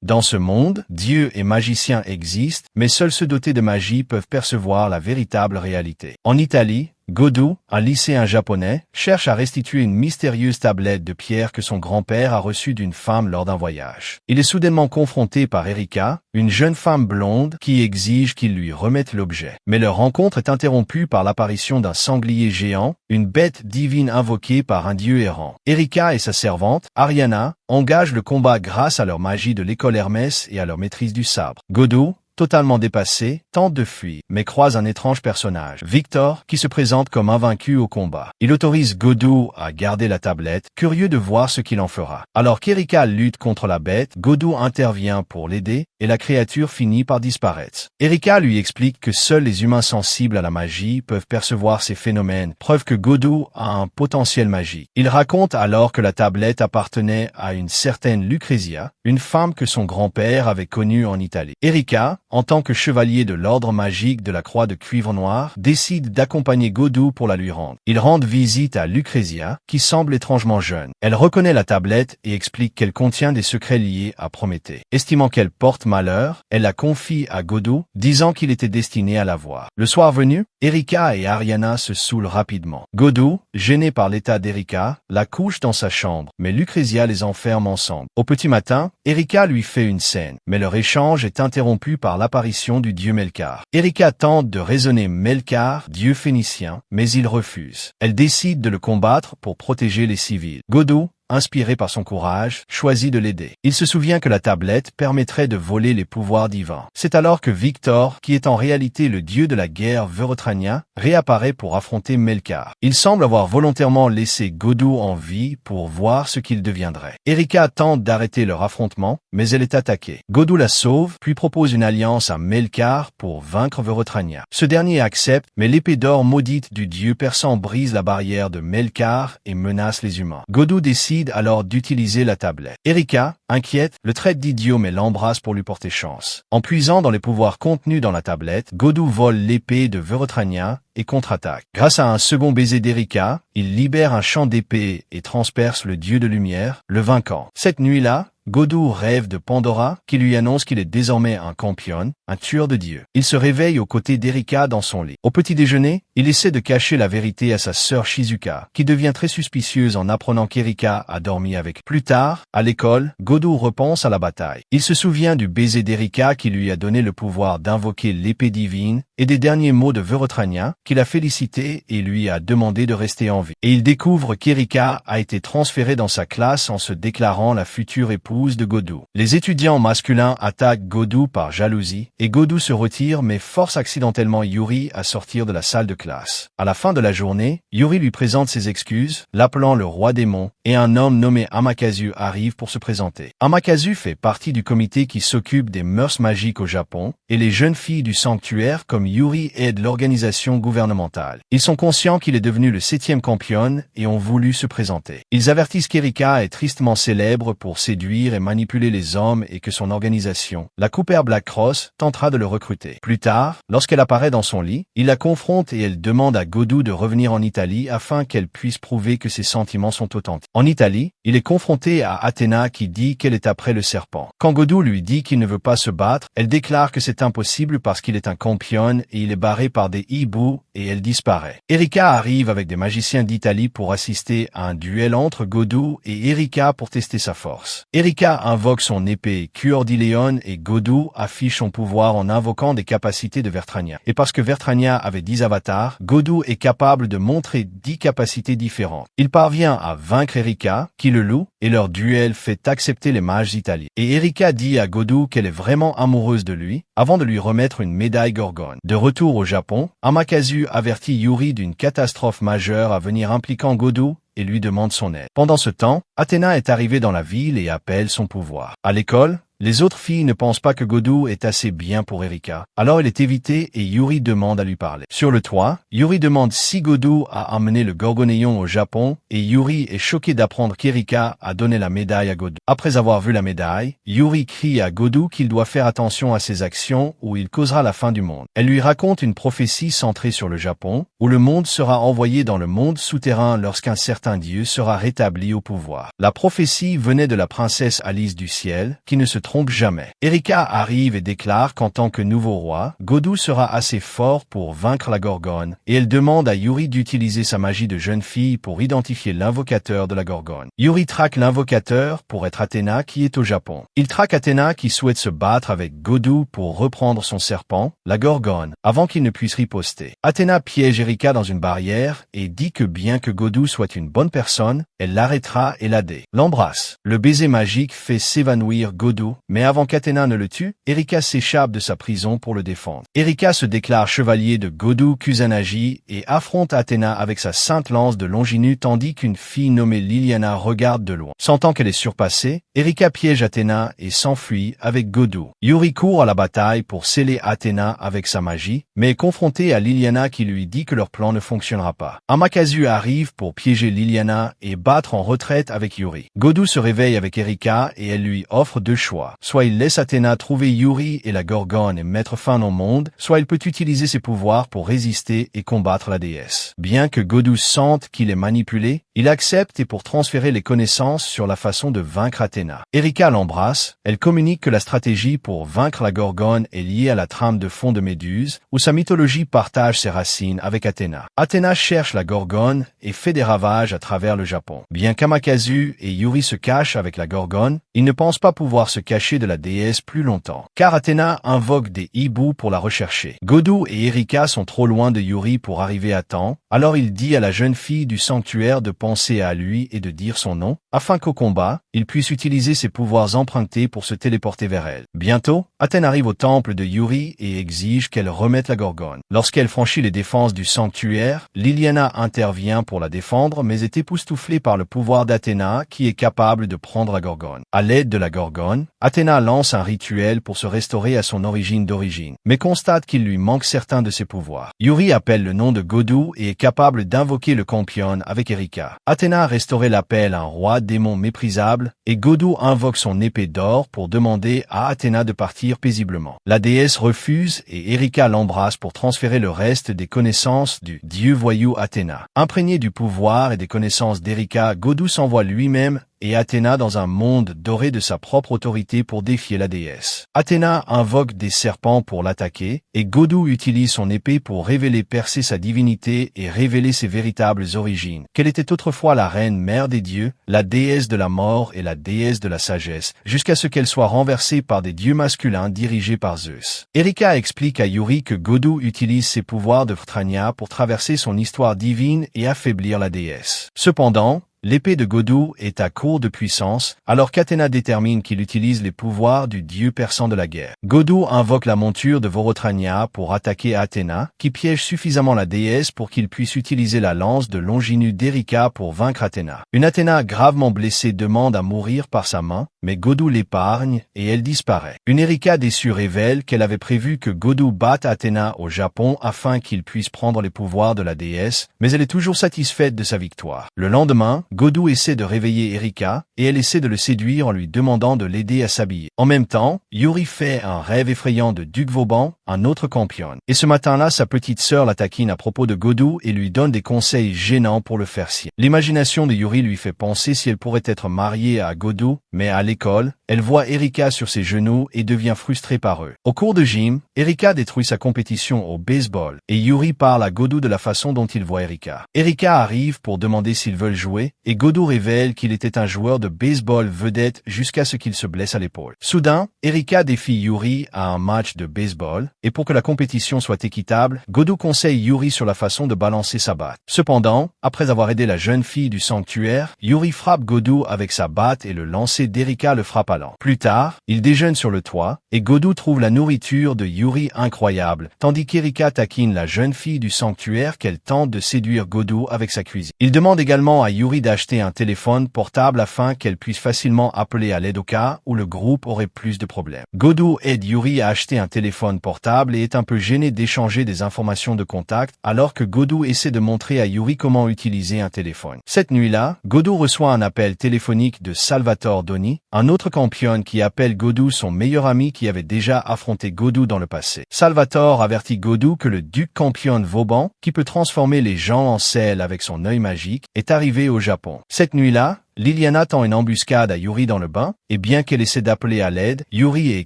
Dans ce monde, dieux et magiciens existent, mais seuls ceux dotés de magie peuvent percevoir la véritable réalité. En Italie, Godu, un lycéen japonais, cherche à restituer une mystérieuse tablette de pierre que son grand-père a reçue d'une femme lors d'un voyage. Il est soudainement confronté par Erika, une jeune femme blonde qui exige qu'il lui remette l'objet. Mais leur rencontre est interrompue par l'apparition d'un sanglier géant, une bête divine invoquée par un dieu errant. Erika et sa servante, Ariana, engagent le combat grâce à leur magie de l'école Hermès et à leur maîtrise du sabre. Godu, totalement dépassé, tente de fuir, mais croise un étrange personnage, Victor, qui se présente comme invaincu au combat. Il autorise Godu à garder la tablette, curieux de voir ce qu'il en fera. Alors qu'Erika lutte contre la bête, Godu intervient pour l'aider, et la créature finit par disparaître. Erika lui explique que seuls les humains sensibles à la magie peuvent percevoir ces phénomènes, preuve que Godu a un potentiel magique. Il raconte alors que la tablette appartenait à une certaine Lucrezia, une femme que son grand-père avait connue en Italie. Erika, en tant que chevalier de l'ordre magique de la croix de cuivre noir, décide d'accompagner Godu pour la lui rendre. Ils rendent visite à Lucrezia, qui semble étrangement jeune. Elle reconnaît la tablette et explique qu'elle contient des secrets liés à Prométhée. Estimant qu'elle porte malheur, elle la confie à Godu, disant qu'il était destiné à la voir. Le soir venu, Erika et Ariana se saoulent rapidement. Godu, gêné par l'état d'Erika, la couche dans sa chambre, mais Lucrezia les enferme ensemble. Au petit matin, Erika lui fait une scène, mais leur échange est interrompu par l'apparition du dieu Melkar. Erika tente de raisonner Melkar, dieu phénicien, mais il refuse. Elle décide de le combattre pour protéger les civils. Godu, inspiré par son courage, choisit de l'aider. Il se souvient que la tablette permettrait de voler les pouvoirs divins. C'est alors que Victor, qui est en réalité le dieu de la guerre Vorotrania, réapparaît pour affronter Melkar. Il semble avoir volontairement laissé Godu en vie pour voir ce qu'il deviendrait. Erika tente d'arrêter leur affrontement, mais elle est attaquée. Godu la sauve, puis propose une alliance à Melkar pour vaincre Vorotrania. Ce dernier accepte, mais l'épée d'or maudite du dieu persan brise la barrière de Melkar et menace les humains. Godu décide alors d'utiliser la tablette. Erika, inquiète, le traite d'idiot mais l'embrasse pour lui porter chance. En puisant dans les pouvoirs contenus dans la tablette, Godu vole l'épée de Vorotrania et contre-attaque. Grâce à un second baiser d'Erika, il libère un champ d'épée et transperce le dieu de lumière, le vainquant. Cette nuit-là, Godu rêve de Pandora, qui lui annonce qu'il est désormais un campion, un tueur de dieux. Il se réveille aux côtés d'Erika dans son lit. Au petit déjeuner, il essaie de cacher la vérité à sa sœur Shizuka, qui devient très suspicieuse en apprenant qu'Erika a dormi avec. Plus tard, à l'école, Godu repense à la bataille. Il se souvient du baiser d'Erika qui lui a donné le pouvoir d'invoquer l'épée divine et des derniers mots de Vorotrania, qui l'a félicité et lui a demandé de rester en vie. Et il découvre qu'Erika a été transférée dans sa classe en se déclarant la future épouse de Godu. Les étudiants masculins attaquent Godu par jalousie et Godu se retire mais force accidentellement Yuri à sortir de la salle de classe. À la fin de la journée, Yuri lui présente ses excuses, l'appelant le roi démon, et un homme nommé Amakazu arrive pour se présenter. Amakazu fait partie du comité qui s'occupe des mœurs magiques au Japon et les jeunes filles du sanctuaire comme Yuri aident l'organisation gouvernementale. Ils sont conscients qu'il est devenu le 7e campion et ont voulu se présenter. Ils avertissent qu'Erika est tristement célèbre pour séduire et manipuler les hommes et que son organisation, la Cooper Black Cross, tentera de le recruter. Plus tard, lorsqu'elle apparaît dans son lit, il la confronte et elle demande à Godu de revenir en Italie afin qu'elle puisse prouver que ses sentiments sont authentiques. En Italie, il est confronté à Athéna qui dit qu'elle est après le serpent. Quand Godu lui dit qu'il ne veut pas se battre, elle déclare que c'est impossible parce qu'il est un campion et il est barré par des hiboux et elle disparaît. Erika arrive avec des magiciens d'Italie pour assister à un duel entre Godu et Erika pour tester sa force. Erika invoque son épée Cœur d'Iléon et Godu affiche son pouvoir en invoquant des capacités de Vertrania. Et parce que Vertrania avait 10 avatars, Godu est capable de montrer 10 capacités différentes. Il parvient à vaincre Erika, qui le loue, et leur duel fait accepter les mages italiens. Et Erika dit à Godu qu'elle est vraiment amoureuse de lui, avant de lui remettre une médaille Gorgone. De retour au Japon, Amakazu avertit Yuri d'une catastrophe majeure à venir impliquant Godu et lui demande son aide. Pendant ce temps, Athéna est arrivée dans la ville et appelle son pouvoir. À l'école, les autres filles ne pensent pas que Godu est assez bien pour Erika, alors elle est évitée et Yuri demande à lui parler. Sur le toit, Yuri demande si Godu a amené le Gorgonéon au Japon et Yuri est choqué d'apprendre qu'Erika a donné la médaille à Godu. Après avoir vu la médaille, Yuri crie à Godu qu'il doit faire attention à ses actions ou il causera la fin du monde. Elle lui raconte une prophétie centrée sur le Japon, où le monde sera envoyé dans le monde souterrain lorsqu'un certain dieu sera rétabli au pouvoir. La prophétie venait de la princesse Alice du ciel, qui ne se trompe jamais. Erika arrive et déclare qu'en tant que nouveau roi, Godu sera assez fort pour vaincre la Gorgone, et elle demande à Yuri d'utiliser sa magie de jeune fille pour identifier l'invocateur de la Gorgone. Yuri traque l'invocateur pour être Athéna qui est au Japon. Il traque Athéna qui souhaite se battre avec Godu pour reprendre son serpent, la Gorgone, avant qu'il ne puisse riposter. Athéna piège Erika dans une barrière et dit que bien que Godu soit une bonne personne, elle l'arrêtera et l'embrasse. Le baiser magique fait s'évanouir Godu, mais avant qu'Athéna ne le tue, Erika s'échappe de sa prison pour le défendre. Erika se déclare chevalier de Godu Kusanagi et affronte Athéna avec sa sainte lance de Longinu tandis qu'une fille nommée Liliana regarde de loin. Sentant qu'elle est surpassée, Erika piège Athéna et s'enfuit avec Godu. Yuri court à la bataille pour sceller Athéna avec sa magie, mais est confronté à Liliana qui lui dit que leur plan ne fonctionnera pas. Amaterasu arrive pour piéger Liliana et battre en retraite avec Yuri. Godu se réveille avec Erika et elle lui offre deux choix. Soit il laisse Athéna trouver Yuri et la Gorgone et mettre fin au monde, soit il peut utiliser ses pouvoirs pour résister et combattre la déesse. Bien que Godu sente qu'il est manipulé, il accepte et pour transférer les connaissances sur la façon de vaincre Athéna. Erika l'embrasse, elle communique que la stratégie pour vaincre la Gorgone est liée à la trame de fond de Méduse, où sa mythologie partage ses racines avec Athéna. Athéna cherche la Gorgone et fait des ravages à travers le Japon. Bien qu'Amaterasu et Yuri se cachent avec la Gorgone, ils ne pensent pas pouvoir se cacher de la déesse plus longtemps, car Athéna invoque des hiboux pour la rechercher. Godu et Erika sont trop loin de Yuri pour arriver à temps, alors il dit à la jeune fille du sanctuaire de penser à lui et de dire son nom, afin qu'au combat, il puisse utiliser ses pouvoirs empruntés pour se téléporter vers elle. Bientôt, Athéna arrive au temple de Yuri et exige qu'elle remette la Gorgone. Lorsqu'elle franchit les défenses du sanctuaire, Liliana intervient pour la défendre mais est époustouflée par le pouvoir d'Athéna qui est capable de prendre la Gorgone. À l'aide de la Gorgone, Athéna lance un rituel pour se restaurer à son origine d'origine, mais constate qu'il lui manque certains de ses pouvoirs. Yuri appelle le nom de Godu et est capable d'invoquer le Campion avec Erika. Athéna a restauré l'appel à un roi démon méprisable et Godu invoque son épée d'or pour demander à Athéna de partir paisiblement. La déesse refuse et Erika l'embrasse pour transférer le reste des connaissances du dieu voyou Athéna. Imprégné du pouvoir et des connaissances d'Erika, Godu s'envoie lui-même et Athéna dans un monde doré de sa propre autorité pour défier la déesse. Athéna invoque des serpents pour l'attaquer, et Godu utilise son épée pour révéler percer sa divinité et révéler ses véritables origines, qu'elle était autrefois la reine mère des dieux, la déesse de la mort et la déesse de la sagesse, jusqu'à ce qu'elle soit renversée par des dieux masculins dirigés par Zeus. Erika explique à Yuri que Godu utilise ses pouvoirs de Vrtrania pour traverser son histoire divine et affaiblir la déesse. Cependant, l'épée de Godu est à court de puissance, alors qu'Athéna détermine qu'il utilise les pouvoirs du dieu persan de la guerre. Godu invoque la monture de Vorotrania pour attaquer Athéna, qui piège suffisamment la déesse pour qu'il puisse utiliser la lance de Longinu d'Erika pour vaincre Athéna. Une Athéna gravement blessée demande à mourir par sa main, mais Godu l'épargne et elle disparaît. Une Erika déçue révèle qu'elle avait prévu que Godu batte Athéna au Japon afin qu'il puisse prendre les pouvoirs de la déesse, mais elle est toujours satisfaite de sa victoire. Le lendemain, Godu essaie de réveiller Erika, et elle essaie de le séduire en lui demandant de l'aider à s'habiller. En même temps, Yuri fait un rêve effrayant de Duc Vauban, un autre campion. Et ce matin-là, sa petite sœur la taquine à propos de Godu et lui donne des conseils gênants pour le faire sienne. L'imagination de Yuri lui fait penser si elle pourrait être mariée à Godu, mais à l'école, elle voit Erika sur ses genoux et devient frustrée par eux. Au cours de gym, Erika détruit sa compétition au baseball, et Yuri parle à Godu de la façon dont il voit Erika. Erika arrive pour demander s'ils veulent jouer, et Godu révèle qu'il était un joueur de baseball vedette jusqu'à ce qu'il se blesse à l'épaule. Soudain, Erika défie Yuri à un match de baseball, et pour que la compétition soit équitable, Godu conseille Yuri sur la façon de balancer sa batte. Cependant, après avoir aidé la jeune fille du sanctuaire, Yuri frappe Godu avec sa batte et le lancer d'Erika le frappe à l'an. Plus tard, il déjeune sur le toit, et Godu trouve la nourriture de Yuri incroyable, tandis qu'Erika taquine la jeune fille du sanctuaire qu'elle tente de séduire Godu avec sa cuisine. Il demande également à Yuri d'acheter un téléphone portable afin qu'elle puisse facilement appeler à l'aide au cas où le groupe aurait plus de problèmes. Godu aide Yuri à acheter un téléphone portable et est un peu gêné d'échanger des informations de contact alors que Godu essaie de montrer à Yuri comment utiliser un téléphone. Cette nuit-là, Godu reçoit un appel téléphonique de Salvatore Doni, un autre campion qui appelle Godu son meilleur ami qui avait déjà affronté Godu dans le passé. Salvatore avertit Godu que le duc campion Vauban, qui peut transformer les gens en sel avec son œil magique, est arrivé au Japon. Cette nuit-là, Liliana tend une embuscade à Yuri dans le bain, et bien qu'elle essaie d'appeler à l'aide, Yuri est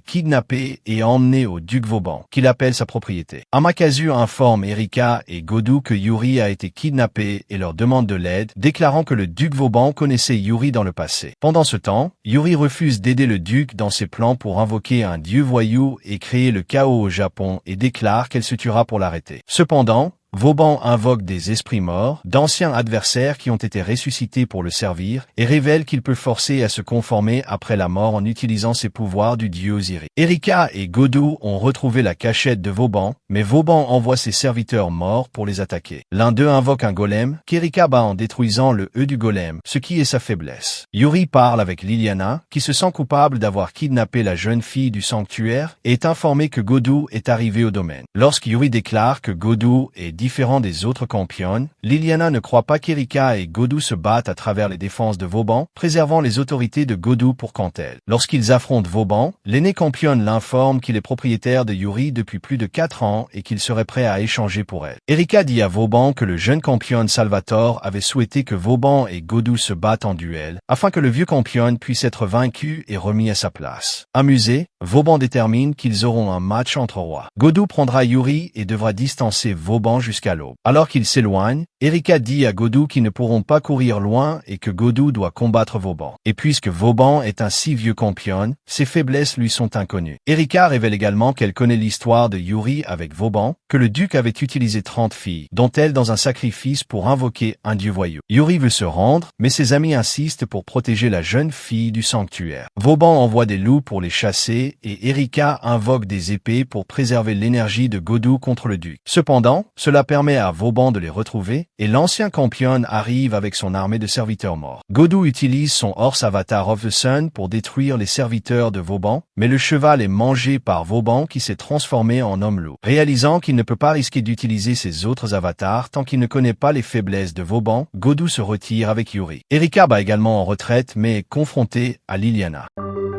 kidnappé et emmené au duc Vauban, qu'il appelle sa propriété. Amakasu informe Erika et Godu que Yuri a été kidnappé et leur demande de l'aide, déclarant que le duc Vauban connaissait Yuri dans le passé. Pendant ce temps, Yuri refuse d'aider le duc dans ses plans pour invoquer un dieu voyou et créer le chaos au Japon et déclare qu'elle se tuera pour l'arrêter. Cependant, Vauban invoque des esprits morts, d'anciens adversaires qui ont été ressuscités pour le servir, et révèle qu'il peut forcer à se conformer après la mort en utilisant ses pouvoirs du dieu Osiris. Erika et Godu ont retrouvé la cachette de Vauban, mais Vauban envoie ses serviteurs morts pour les attaquer. L'un d'eux invoque un golem, qu'Erika bat en détruisant le E du golem, ce qui est sa faiblesse. Yuri parle avec Liliana, qui se sent coupable d'avoir kidnappé la jeune fille du sanctuaire, et est informé que Godu est arrivé au domaine. Lorsque Yuri déclare que Godu est différent des autres campionnes, Liliana ne croit pas qu'Erika et Godu se battent à travers les défenses de Vauban, préservant les autorités de Godu pour Cantel. Lorsqu'ils affrontent Vauban, l'aîné campionne l'informe qu'il est propriétaire de Yuri depuis plus de 4 ans et qu'il serait prêt à échanger pour elle. Erika dit à Vauban que le jeune campionne Salvatore avait souhaité que Vauban et Godu se battent en duel, afin que le vieux campionne puisse être vaincu et remis à sa place. Amusé, Vauban détermine qu'ils auront un match entre rois. Godu prendra Yuri et devra distancer Vauban jusqu'à l'aube. Alors qu'ils s'éloignent, Erika dit à Godu qu'ils ne pourront pas courir loin et que Godu doit combattre Vauban. Et puisque Vauban est un si vieux campionne, ses faiblesses lui sont inconnues. Erika révèle également qu'elle connaît l'histoire de Yuri avec Vauban, que le duc avait utilisé 30 filles, dont elle dans un sacrifice pour invoquer un dieu voyou. Yuri veut se rendre, mais ses amis insistent pour protéger la jeune fille du sanctuaire. Vauban envoie des loups pour les chasser et Erika invoque des épées pour préserver l'énergie de Godu contre le duc. Cependant, cela permet à Vauban de les retrouver, et l'ancien campionne arrive avec son armée de serviteurs morts. Godu utilise son Horse Avatar of the Sun pour détruire les serviteurs de Vauban, mais le cheval est mangé par Vauban qui s'est transformé en homme-loup. Réalisant qu'il ne peut pas risquer d'utiliser ses autres avatars tant qu'il ne connaît pas les faiblesses de Vauban, Godu se retire avec Yuri. Erika bat également en retraite mais est confrontée à Liliana.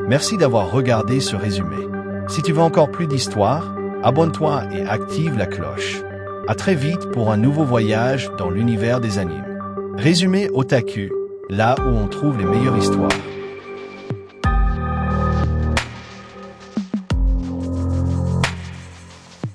Merci d'avoir regardé ce résumé. Si tu veux encore plus d'histoires, abonne-toi et active la cloche. À très vite pour un nouveau voyage dans l'univers des animes. Résumé Otaku, là où on trouve les meilleures histoires.